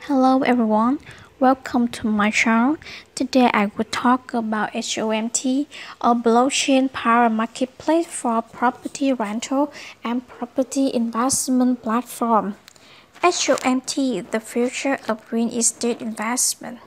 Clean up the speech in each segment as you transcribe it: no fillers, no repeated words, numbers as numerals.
Hello everyone, welcome to my channel. Today I will talk about HOMT, a blockchain-powered marketplace for property rental and property investment platform. HOMT, the future of real estate investment.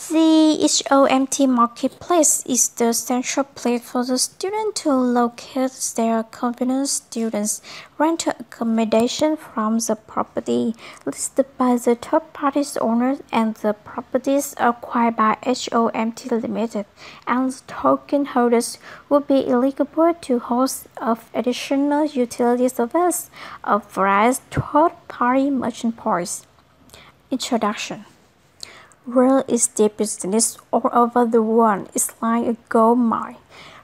The HOMT Marketplace is the central place for the student to locate their convenient students' rental accommodation from the property listed by the third-party owners and the properties acquired by HOMT Limited, and the token holders will be eligible to host of additional utility service of various third-party merchant points. Introduction. Real estate business all over the world is like a gold mine.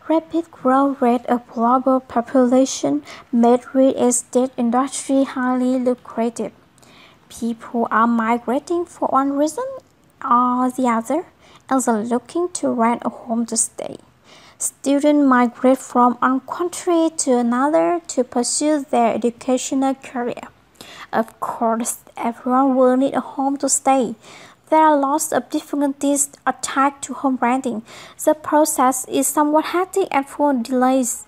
Rapid growth rate of global population made real estate industry highly lucrative. People are migrating for one reason or the other, and are looking to rent a home to stay. Students migrate from one country to another to pursue their educational career. Of course, everyone will need a home to stay. There are lots of difficulties attached to home renting. The process is somewhat hectic and full of delays.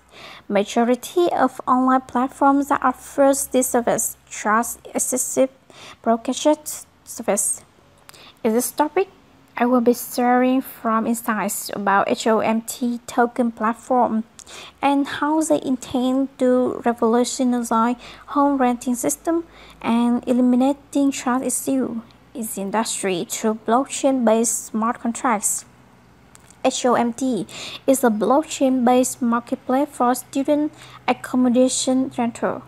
Majority of online platforms that offer this service charge excessive brokerage service. In this topic, I will be sharing from insights about HOMT token platform and how they intend to revolutionize home renting system and eliminating trust issue in the industry through blockchain-based smart contracts. HOMT is a blockchain-based marketplace for student accommodation rental.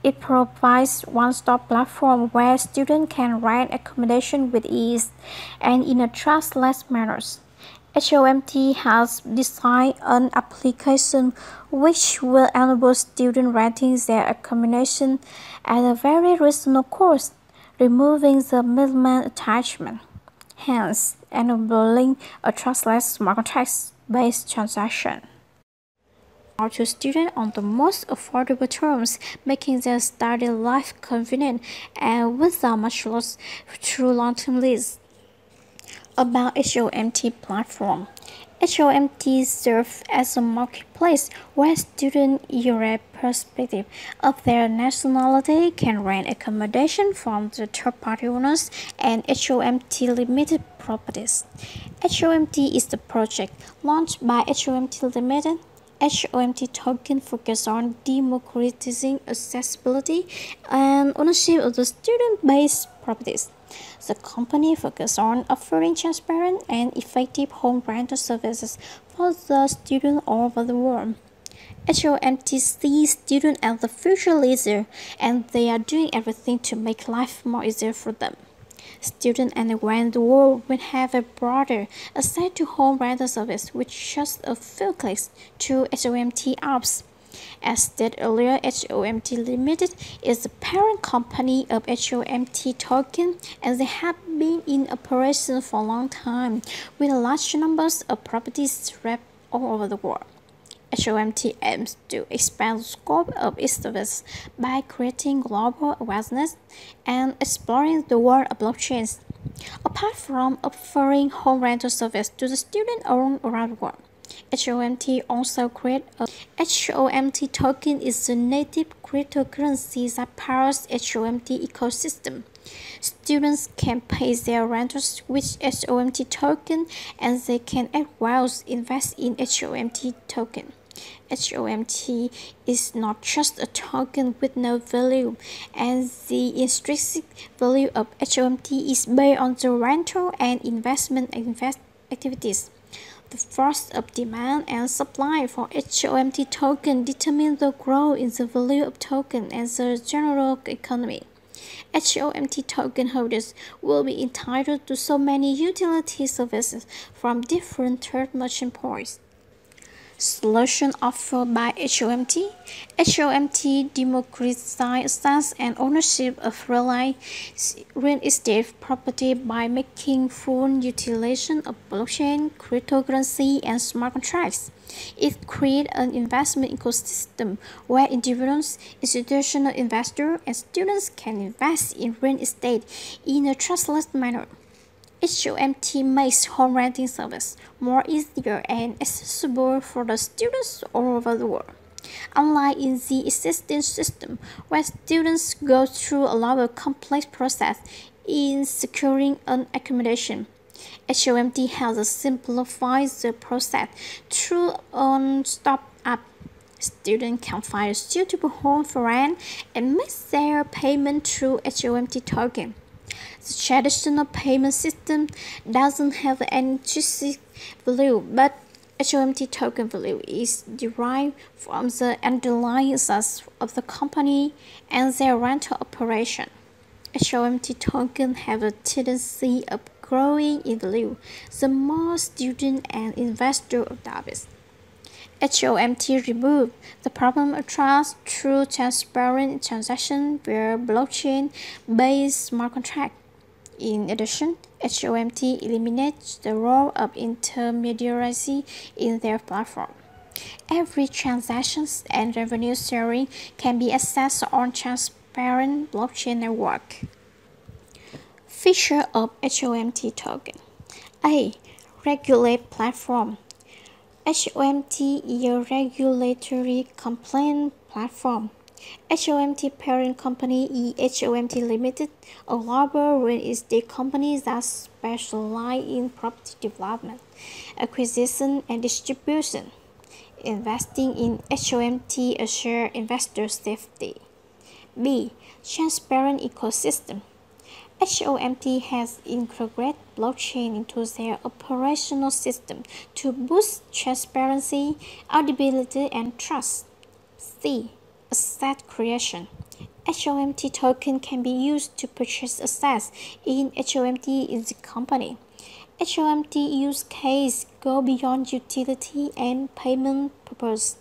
It provides one-stop platform where students can rent accommodation with ease and in a trustless manner. HOMT has designed an application which will enable students renting their accommodation at a very reasonable cost, removing the middleman attachment, hence enabling a trustless smart contract-based transaction to students on the most affordable terms, making their study life convenient and without much loss through long-term lease. About HOMT platform. HOMT serves as a marketplace where students, irrespective of their nationality, can rent accommodation from the third-party owners and HOMT Limited properties. HOMT is the project launched by HOMT Limited. HOMT token focuses on democratizing accessibility and ownership of the student-based properties. The company focuses on offering transparent and effective home rental services for the students all over the world. HOMT sees students as the future leader, and they are doing everything to make life more easier for them. Students anywhere in the world will have a broader access to home rental service with just a few clicks through HOMT apps. As stated earlier, HOMT Limited is the parent company of HOMT Token, and they have been in operation for a long time, with large numbers of properties spread all over the world. HOMT aims to expand the scope of its service by creating global awareness and exploring the world of blockchains. Apart from offering home rental service to the students all around the world, HOMT also creates a HOMT token is the native cryptocurrency that powers HOMT ecosystem. Students can pay their rentals with HOMT token, and they can as well invest in HOMT token. HOMT is not just a token with no value, and the intrinsic value of HOMT is based on the rental and investment activities. The force of demand and supply for HOMT token determine the growth in the value of token and the general economy. HOMT token holders will be entitled to so many utility services from different third merchant points. Solution offered by HOMT. HOMT democratizes access and ownership of real estate property by making full utilization of blockchain, cryptocurrency, and smart contracts. It creates an investment ecosystem where individuals, institutional investors, and students can invest in real estate in a trustless manner. HOMT makes home renting service more easier and accessible for the students all over the world. Unlike in the existing system, where students go through a lot of complex process in securing an accommodation, HOMT has simplified the process through a stop app. Students can find a suitable home for rent and make their payment through HOMT token. The traditional payment system doesn't have any intrinsic value, but HOMT token value is derived from the underlying assets of the company and their rental operation. HOMT tokens have a tendency of growing in value the more students and investors adopt it. HOMT removes the problem of trust through transparent transactions via blockchain-based smart contracts. In addition, HOMT eliminates the role of intermediaries in their platform. Every transaction and revenue sharing can be accessed on transparent blockchain network. Feature of HOMT token. A. Regulate platform. HOMT is a regulatory compliant platform. HOMT parent company is HOMT Limited, a global real estate company that specializes in property development, acquisition, and distribution. Investing in HOMT assures investor safety. B. Transparent ecosystem. HOMT has integrated blockchain into their operational system to boost transparency, audibility, and trust. C. Asset creation. HOMT token can be used to purchase assets in HOMT in the company. HOMT use case go beyond utility and payment purpose.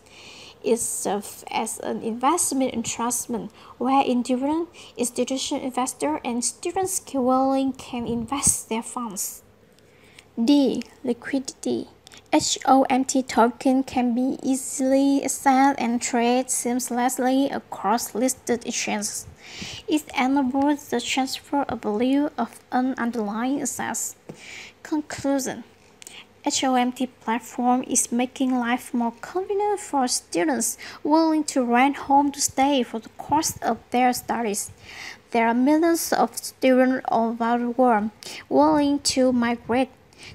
It serves as an investment entrustment where individual, institutional investors, and students can invest their funds. D. Liquidity. HOMT token can be easily accessed and traded seamlessly across listed exchanges. It enables the transfer of value of an underlying asset. Conclusion. HOMT platform is making life more convenient for students willing to rent home to stay for the course of their studies. There are millions of students all over the world willing to migrate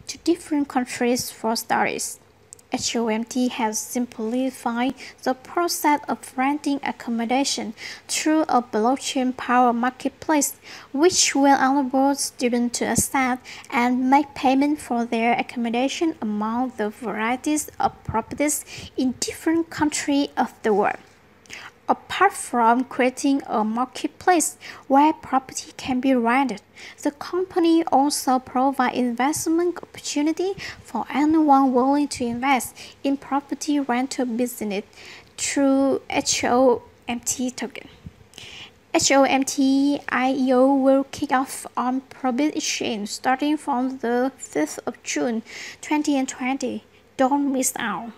to different countries for studies. HOMT has simplified the process of renting accommodation through a blockchain-powered marketplace, which will enable students to access and make payment for their accommodation among the varieties of properties in different countries of the world. Apart from creating a marketplace where property can be rented, the company also provides investment opportunity for anyone willing to invest in property rental business through HOMT token. HOMT IEO will kick off on Probit Exchange starting from the 5th of June 2020. Don't miss out.